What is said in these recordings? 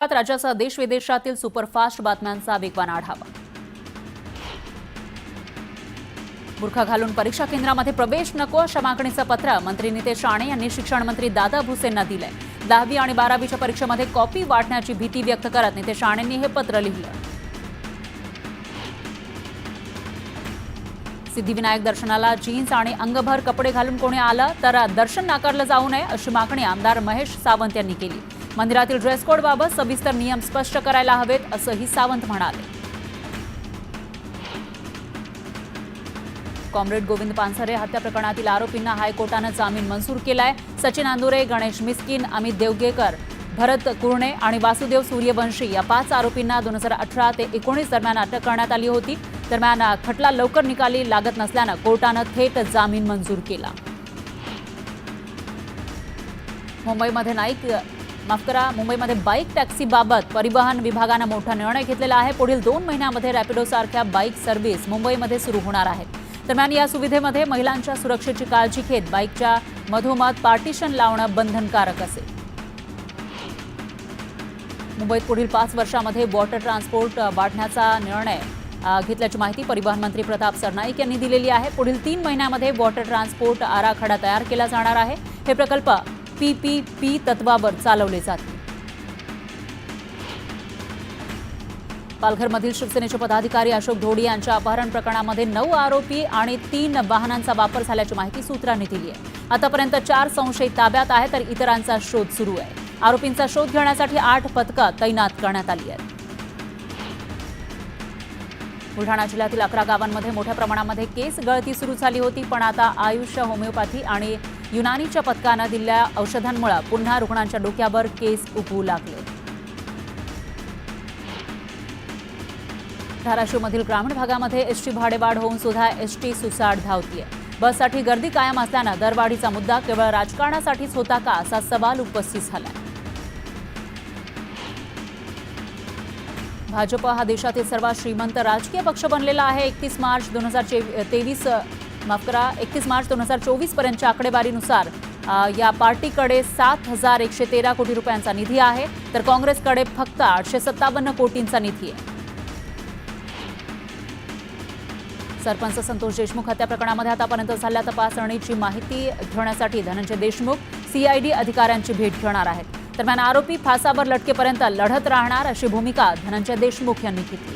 राज्याचा देश विदेशातील सुपरफास्ट बातम्यांचा वेगवान आढावा। बुरखा घालून परीक्षा केंद्रामध्ये प्रवेश नको अशा मागणीचं पत्र मंत्री नितेश राणे यांनी शिक्षण मंत्री दादा भुसेंना दिलंय। 10वी आणि 12वीच्या परीक्षेमध्ये कॉपी वाटण्याची भीती व्यक्त करत नितेश राणेंनी हे पत्र लिहिलं। सिद्धिविनायक दर्शनाला जीन्स आणि अंगभर कपडे घालून कोणी आलं तर दर्शन नाकारलं जाऊ नये अशी मागणी आमदार महेश सावंत यांनी केली। मंदिरातील ड्रेस कोड बाबत सविस्तर नियम स्पष्ट करायला हवेत असंही सावंत म्हणाले। कॉम्रेड गोविंद पानसरे हत्या प्रकरणातील आरोपींना हायकोर्टानं जामीन मंजूर केलाय। सचिन अंदुरे, गणेश मिस्किन, अमित देवगेकर, भरत कुरणे आणि वासुदेव सूर्यवंशी या 5 आरोपींना 2018 ते 19 दरम्यान अटक करण्यात आली होती। दरम्यान खटला लवकर निकाली लागत नसल्यानं कोर्टानं थेट जामीन मंजूर केला। मुंबईमध्ये बाईक टॅक्सीबाबत परिवहन विभागानं मोठा निर्णय घेतलेला आहे। पुढील 2 महिन्यांमध्ये रॅपिडोसारख्या बाईक सर्व्हिस मुंबईमध्ये सुरू होणार आहेत। दरम्यान या सुविधेमध्ये महिलांच्या सुरक्षेची काळजी घेत बाईकच्या मधोमध पार्टिशन लावणं बंधनकारक असेल। मुंबईत पुढील 5 वर्षांमध्ये वॉटर ट्रान्सपोर्ट वाढण्याचा निर्णय घेतल्याची माहिती परिवहन मंत्री प्रताप सरनाईक यांनी दिलेली आहे। पुढील 3 महिन्यांमध्ये वॉटर ट्रान्सपोर्ट आराखडा तयार केला जाणार आहे। हे प्रकल्प PPP तत्वावर चालवले जातील। पालघरमधील शिवसेनेचे पदाधिकारी अशोक ढोडी यांच्या अपहरण प्रकरणामध्ये 9 आरोपी आणि 3 वाहनांचा वापर झाल्याची माहिती सूत्रांनी दिली आहे। आतापर्यंत 4 संशयित ताब्यात आहेत तर इतरांचा शोध सुरू आहे। आरोपींचा शोध घेण्यासाठी 8 पथकं तैनात करण्यात आली आहेत। बुलढाणा जिल्ह्यातील 11 गावांमध्ये मोठ्या प्रमाणामध्ये केस गळती सुरू झाली होती, पण आता आयुष, होमिओपॅथी आणि युनानीच्या पथकानं दिलेल्या औषधांमुळे पुन्हा रुग्णांच्या डोक्यावर केस उगवू लागले। धाराशिवमधील ग्रामीण भागामध्ये एसटी भाडेवाढ होऊन सुद्धा एसटी सुसाट धावतीये। बससाठी गर्दी कायम असल्यानं दरवाढीचा मुद्दा केवळ राजकारणासाठीच होता का असा सवाल उपस्थित झालाय। भाजप हा देशातील सर्वात श्रीमंत राजकीय पक्ष बनलेला आहे। 31 मार्च 2024 पर्यंतच्या आकडेवारीनुसार या पार्टीकडे 7,113 कोटी रुपयांचा निधी आहे, तर काँग्रेसकडे फक्त 857 कोटींचा निधी आहे। सरपंच संतोष देशमुख हत्या प्रकरणामध्ये आतापर्यंत झालेल्या तपासणीची माहिती घेण्यासाठी धनंजय देशमुख CID अधिकाऱ्यांची भेट घेणार आहेत। दरम्यान आरोपी फासावर लटकेपर्यंत लढत राहणार अशी भूमिका धनंजय देशमुख यांनी घेतली।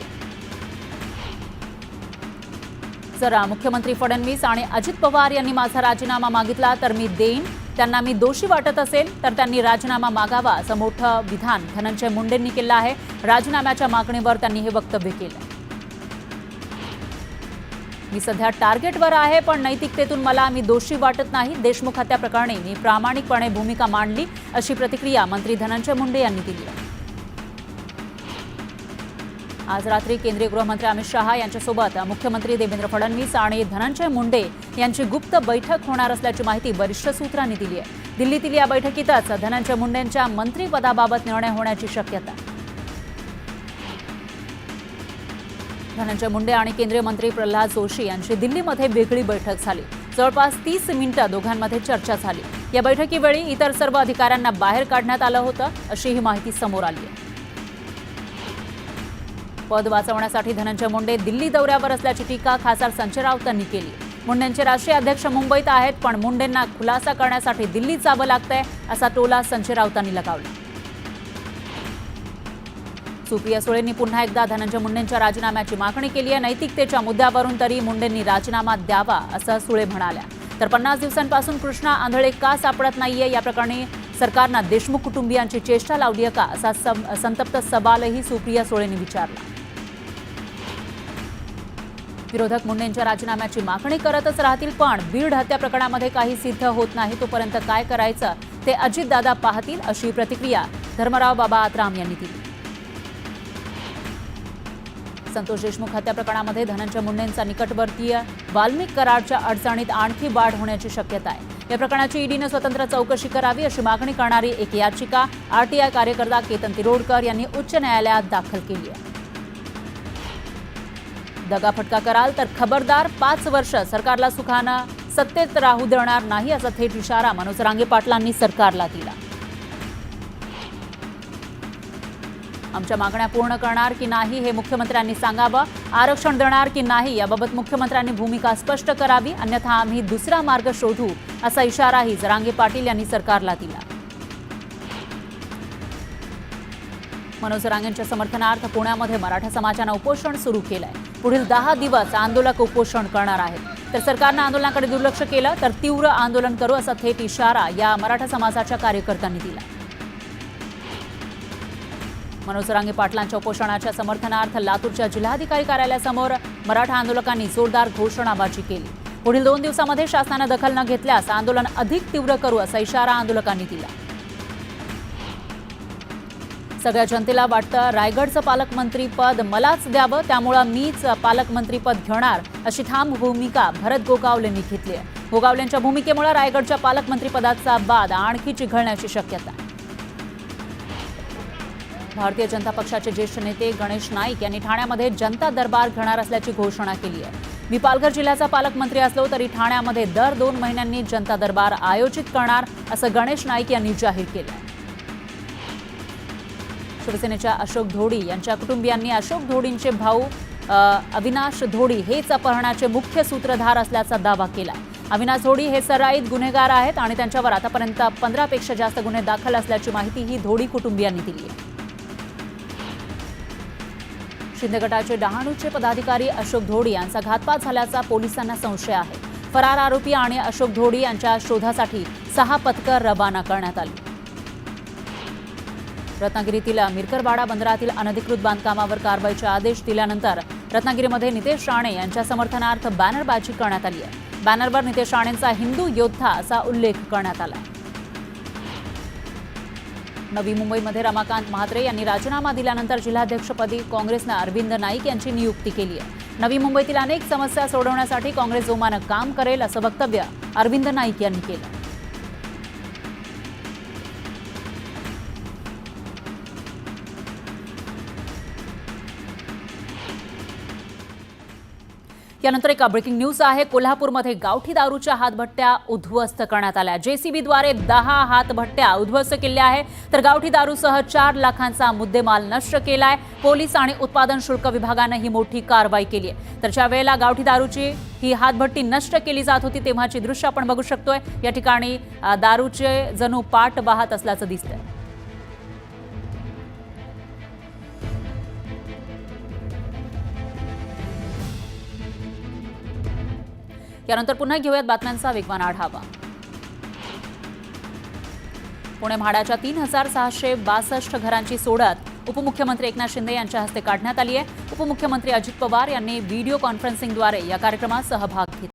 जर मुख्यमंत्री फडणवीस आणि अजित पवार यांनी माझा राजीनामा मागितला तर मी देईन, त्यांना मी दोषी वाटत असेल तर त्यांनी राजीनामा मागावा असं मोठं विधान धनंजय मुंडेंनी केलं आहे। राजीनाम्याच्या मागणीवर त्यांनी हे वक्तव्य केलं। मी सध्या टार्गेटवर आहे, पण नैतिकतेतून मला मी दोषी वाटत नाही। देशमुख हत्या प्रकरणी मी प्रामाणिकपणे भूमिका मांडली अशी प्रतिक्रिया मंत्री धनंजय मुंडे यांनी दिली आहे। आज रात्री केंद्रीय गृहमंत्री अमित शहा यांच्यासोबत मुख्यमंत्री देवेंद्र फडणवीस आणि धनंजय मुंडे यांची गुप्त बैठक होणार असल्याची माहिती वरिष्ठ सूत्रांनी दिली आहे। दिल्लीतील या बैठकीतच धनंजय मुंडेंच्या मंत्रिपदाबाबत निर्णय होण्याची शक्यता आहे। धनंजय मुंडे आणि केंद्रीय मंत्री प्रल्हाद जोशी यांची दिल्लीमध्ये वेगळी बैठक झाली। जवळपास 30 मिनिटं दोघांमध्ये चर्चा झाली। या बैठकीवेळी इतर सर्व अधिकाऱ्यांना बाहेर काढण्यात आलं होतं अशी ही माहिती समोर आली आहे। पद वाचवण्यासाठी धनंजय मुंडे दिल्ली दौऱ्यावर असल्याची टीका खासदार संजय राऊत यांनी केली। मुंडेंचे राष्ट्रीय अध्यक्ष मुंबईत आहेत, पण मुंडेंना खुलासा करण्यासाठी दिल्लीत जावं लागतंय असा टोला संजय राऊतांनी लगावला। सुप्रिया सुळेंनी पुन्हा एकदा धनंजय मुंडेंच्या राजीनाम्याची मागणी केली आहे। नैतिकतेच्या मुद्द्यावरून तरी मुंडेंनी राजीनामा द्यावा असं सुळे म्हणाल्या। तर 50 दिवसांपासून कृष्णा आंधळे का सापडत नाहीये या प्रकरणी सरकारनं देशमुख कुटुंबियांची चेष्टा लावली आहे का असा संतप्त सवालही सुप्रिया सुळेंनी विचारला। विरोधक मुंडेंच्या राजीनाम्याची मागणी करतच राहतील, पण बीड हत्या प्रकरणामध्ये काही सिद्ध होत नाही तोपर्यंत काय करायचं ते अजितदादा पाहतील अशी प्रतिक्रिया धर्मराव बाबा आत्राम यांनी दिली। संतोष देशमुख हत्या प्रकरणामध्ये धनंजय मुंडेंचा निकटवर्तीय वाल्मिक कराडच्या अडचणीत आणखी वाढ होण्याची शक्यता आहे। या प्रकरणाची ईडीने स्वतंत्र चौकशी करावी अशी मागणी करणारी एक याचिका RTI कार्यकर्ता केतन तिरोडकर यांनी उच्च न्यायालयात दाखल केली आहे। दगाफटका कराल तर खबरदार, 5 वर्ष सरकारला सुखानं सत्तेत राहू देणार नाही असा थेट इशारा मनोज रांगे पाटलांनी सरकारला दिला। आमच्या मागण्या पूर्ण करणार की नाही हे मुख्यमंत्र्यांनी सांगावं, आरक्षण देणार की नाही याबाबत मुख्यमंत्र्यांनी भूमिका स्पष्ट करावी, अन्यथा आम्ही दुसरा मार्ग शोधू असा इशाराही जरांगे पाटील यांनी सरकारला दिला. मनोज जरांगेंच्या समर्थनार्थ पुण्यामध्ये मराठा समाजानं उपोषण सुरू केलंय. पुढील 10 दिवस आंदोलक उपोषण करणार आहेत. तर सरकारनं आंदोलनाकडे दुर्लक्ष केलं तर तीव्र आंदोलन करू असा थेट इशारा या मराठा समाजाच्या कार्यकर्त्यांनी दिला. मनोज जरांगे पाटलांच्या उपोषणाच्या समर्थनार्थ लातूरच्या जिल्हाधिकारी कार्यालयासमोर मराठा आंदोलकांनी जोरदार घोषणाबाजी केली. पुढील 2 दिवसांमध्ये शासनाने दखल न घेतल्यास आंदोलन अधिक तीव्र करू असा इशारा आंदोलकांनी दिला. सगळ्या जनतेला वाटतं रायगडचं पालकमंत्रीपद मलाच द्यावं, त्यामुळे मीच पालकमंत्रीपद घेणार अशी ठाम भूमिका भरत गोगावलेंनी घेतली आहे. गोगावलेंच्या भूमिकेमुळे रायगडच्या पालकमंत्रीपदाचा वाद आणखी चिघळण्याची शक्यता आहे. भारतीय जनता पक्षाचे ज्येष्ठ नेते गणेश नाईक यांनी ठाण्यामध्ये जनता दरबार घेणार असल्याची घोषणा केली आहे. मी पालघर जिल्ह्याचा पालकमंत्री असलो तरी ठाण्यामध्ये दर 2 महिन्यांनी जनता दरबार आयोजित करणार असं गणेश नाईक यांनी जाहीर केलं आहे. शिवसेनेच्या अशोक ढोडी यांच्या कुटुंबियांनी अशोक ढोडींचे भाऊ अविनाश ढोडी हेच अपहरणाचे मुख्य सूत्रधार असल्याचा दावा केला. अविनाश ढोडी हे सराईत गुन्हेगार आहेत आणि त्यांच्यावर आतापर्यंत 15 पेक्षा जास्त गुन्हे दाखल असल्याची माहितीही ढोडी कुटुंबियांनी दिली आहे. शिंदे गटाचे डहाणूचे पदाधिकारी अशोक ढोडी यांचा घातपात झाल्याचा पोलिसांना संशय आहे. फरार आरोपी आणि अशोक ढोडी यांच्या शोधासाठी 6 पथकं रवाना करण्यात आली. रत्नागिरीतील मिरकरवाडा बंदरातील अनधिकृत बांधकामावर कारवाईचे आदेश दिल्यानंतर रत्नागिरीमध्ये नितेश राणे यांच्या समर्थनार्थ बॅनरबाजी करण्यात आली आहे. बॅनरवर नितेश राणेंचा हिंदू योद्धा असा उल्लेख करण्यात आला. नवी मुंबईमध्ये रमाकांत म्हात्रे यांनी राजीनामा दिल्यानंतर जिल्हाध्यक्षपदी काँग्रेसनं अरविंद नाईक यांची नियुक्ती केली आहे. नवी मुंबईतील अनेक समस्या सोडवण्यासाठी काँग्रेस जोमानं काम करेल असं वक्तव्य अरविंद नाईक यांनी केलं. यानंतर एक ब्रेकिंग न्यूज आहे. कोल्हापूरमध्ये गावठी दारूच्या हातभट्ट्या उद्ध्वस्त करण्यात आल्या. जेसीबीद्वारे 10 हातभट्ट्या उद्ध्वस्त केल्या आहेत. तर गावठी दारूसह 4 लाखांचा मुद्देमाल नष्ट केलाय. पोलीस आणि उत्पादन शुल्क विभागानं ही मोठी कारवाई केली आहे. तर ज्या वेळेला गावठी दारूची ही हातभट्टी नष्ट केली जात होती तेव्हाची दृश्य आपण बघू शकतोय. या ठिकाणी दारूचे जणू पाट वाहत असल्याचं दिसतंय. यानंतर पुन्हा घेऊयात बातम्यांचा वेगवान आढावा. पुणे म्हाडाच्या 3662 घरांची सोडत उपमुख्यमंत्री एकनाथ शिंदे यांच्या हस्ते काढण्यात आली आहे. उपमुख्यमंत्री अजित पवार यांनी व्हिडिओ कॉन्फरन्सिंगद्वारे या कार्यक्रमात सहभाग घेतला.